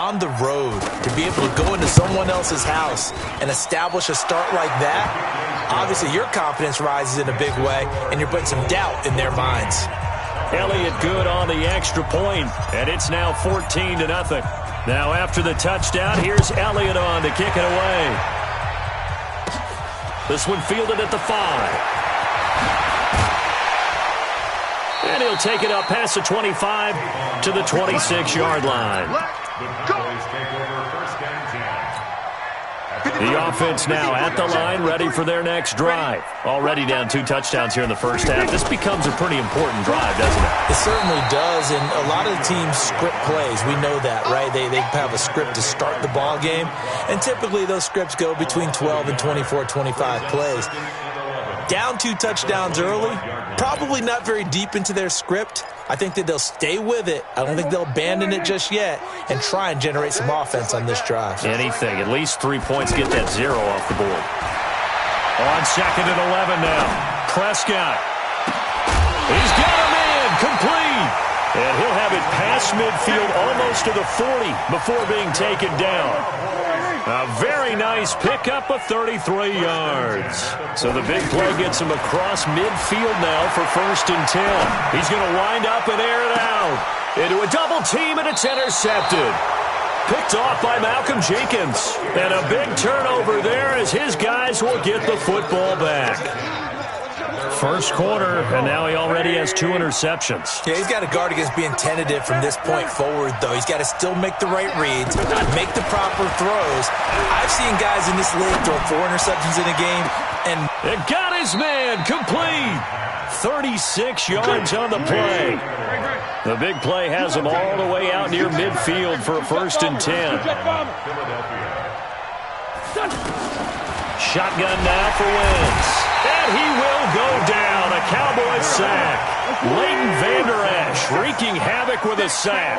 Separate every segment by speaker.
Speaker 1: on the road, to be able to go into someone else's house and establish a start like that, obviously your confidence rises in a big way, and you're putting some doubt in their minds.
Speaker 2: Elliott good on the extra point, and it's now 14-0. Now after the touchdown, here's Elliott on to kick it away. This one fielded at the 5. And he'll take it up past the 25 to the 26-yard line. The offense now at the line, ready for their next drive. Already down 2 touchdowns here in the first half. This becomes a pretty important drive, doesn't it?
Speaker 1: It certainly does, and a lot of the teams script plays. We know that, right? They have a script to start the ball game, and typically those scripts go between 12 and 24, 25 plays. Down 2 touchdowns early, probably not very deep into their script. I think that they'll stay with it. I don't think they'll abandon it just yet and try and generate some offense on this drive.
Speaker 2: Anything. At least 3 points, get that 0 off the board. On 2nd and 11 now. Prescott. He's got a man complete. And he'll have it past midfield almost to the 40 before being taken down. A very nice pickup of 33 yards. So the big play gets him across midfield now for 1st and 10. He's going to wind up and air it out into a double team, and it's intercepted. Picked off by Malcolm Jenkins. And a big turnover there as his guys will get the football back. First quarter, and now he already has 2 interceptions.
Speaker 1: Yeah, he's got to guard against being tentative from this point forward, though. He's got to still make the right reads, make the proper throws. I've seen guys in this league throw 4 interceptions in a game, and
Speaker 2: it got his man complete. 36 yards on the play. The big play has him all the way out near midfield for a 1st and 10. Shotgun now for Wentz. And he will go down. A Cowboys sack. Leighton Vander Esch wreaking havoc with a sack.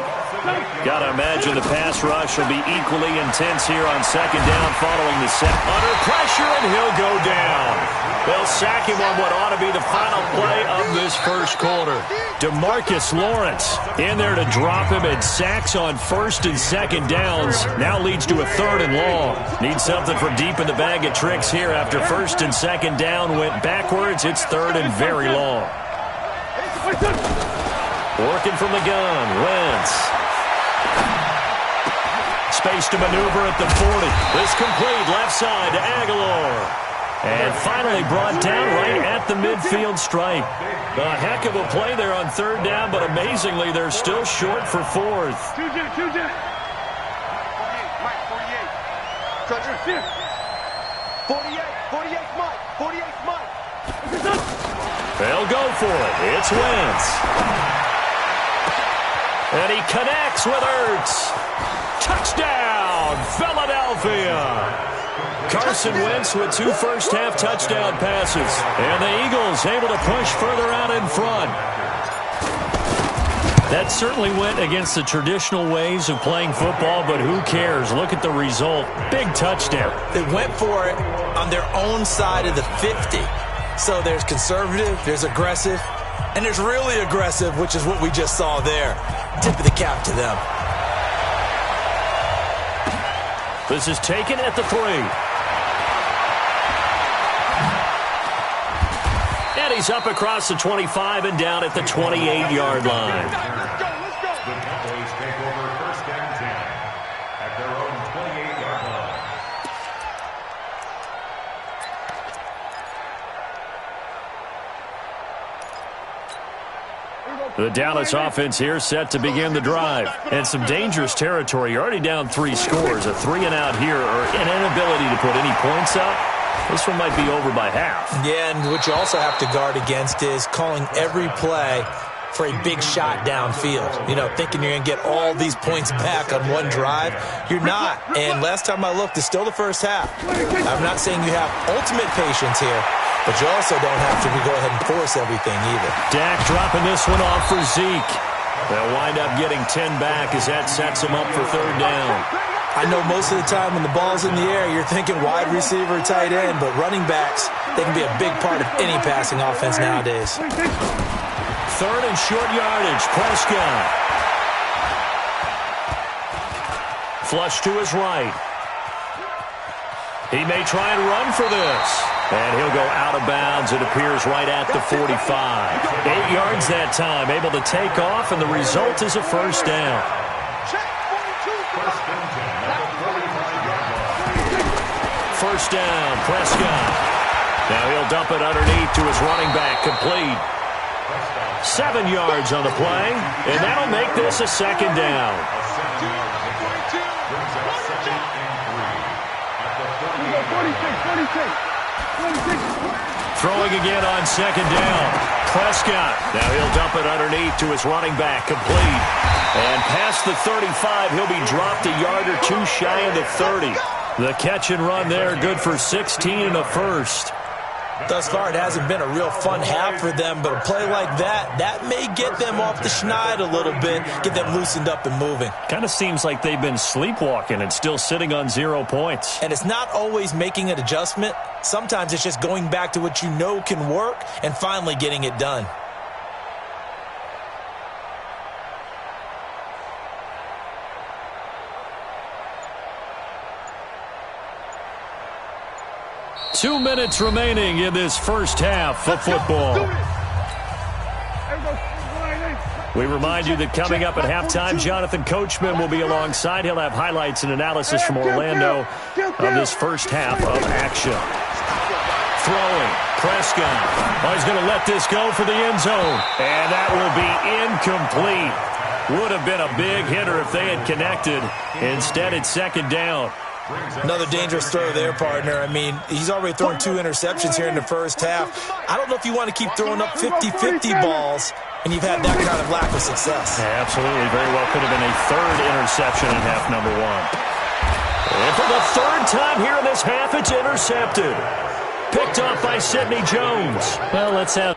Speaker 2: Got to imagine the pass rush will be equally intense here on 2nd down following the set. Under pressure, and he'll go down. They'll sack him on what ought to be the final play of this first quarter. DeMarcus Lawrence in there to drop him, and sacks on 1st and 2nd downs. Now leads to a 3rd and long. Need something for deep in the bag of tricks here after 1st and 2nd down went backwards. It's 3rd and very long. Working from the gun, Wentz. Space to maneuver at the 40. This complete left side to Aguilar. And finally brought down right at the midfield stripe. A heck of a play there on 3rd down, but amazingly they're still short for 4th.
Speaker 3: 48, Mike.
Speaker 2: They'll go for it. It's Wentz. And he connects with Ertz. Touchdown, Philadelphia. Carson Wentz with 2 first-half touchdown passes. And the Eagles able to push further out in front. That certainly went against the traditional ways of playing football, but who cares? Look at the result. Big touchdown.
Speaker 1: They went for it on their own side of the 50. So there's conservative, there's aggressive, and there's really aggressive, which is what we just saw there. Tip of the cap to them.
Speaker 2: This is taken at the 3. And he's up across the 25 and down at the 28-yard line.
Speaker 3: Let's go. The Cowboys take over 1st and 10 at their own 28-yard line.
Speaker 2: The Dallas offense here set to begin the drive. And some dangerous territory. You're already down 3 scores. A 3-and-out here, or an inability to put any points up. This one might be over by half.
Speaker 1: Yeah, and what you also have to guard against is calling every play for a big shot downfield. You know, thinking you're going to get all these points back on one drive. You're not. And last time I looked, it's still the first half. I'm not saying you have ultimate patience here, but you also don't have to go ahead and force everything either.
Speaker 2: Dak dropping this one off for Zeke. They'll wind up getting 10 back as that sets him up for 3rd down.
Speaker 1: I know most of the time when the ball's in the air, you're thinking wide receiver, tight end, but running backs, they can be a big part of any passing offense nowadays.
Speaker 2: 3rd and short yardage, Prescott. flush to his right. He may try and run for this. And he'll go out of bounds, it appears, right at the 45. 8 yards that time, able to take off, and the result is a first down. First down, Prescott. Now he'll dump it underneath to his running back, complete. 7 yards on the play, and that'll make this a second down. Throwing again on second down. Prescott. Now he'll dump it underneath to his running back, complete. And past the 35, he'll be dropped a yard or two shy of the 30. The catch and run there, good for 16 and a first.
Speaker 1: Thus far, it hasn't been a real fun half for them, but a play like that may get them off the schneid a little bit, get them loosened up and moving.
Speaker 2: Kind of seems like they've been sleepwalking and still sitting on 0 points.
Speaker 1: And it's not always making an adjustment. Sometimes it's just going back to what you know can work and finally getting it done.
Speaker 2: Two minutes remaining in this first half of football. We remind you that coming up at halftime, Jonathan Coachman will be alongside. He'll have highlights and analysis from Orlando of this first half of action. Throwing, Prescott. Oh, he's going to let this go for the end zone. And that will be incomplete. Would have been a big hitter if they had connected. Instead, it's second down.
Speaker 1: Another dangerous throw there, partner. I mean, he's already thrown 2 interceptions here in the first half. I don't know if you want to keep throwing up 50-50 balls, and you've had that kind of lack of success.
Speaker 2: Yeah, absolutely. Very well could have been a third interception in half number 1. And for the third time here in this half, it's intercepted. Picked off by Sidney Jones. Well, let's have...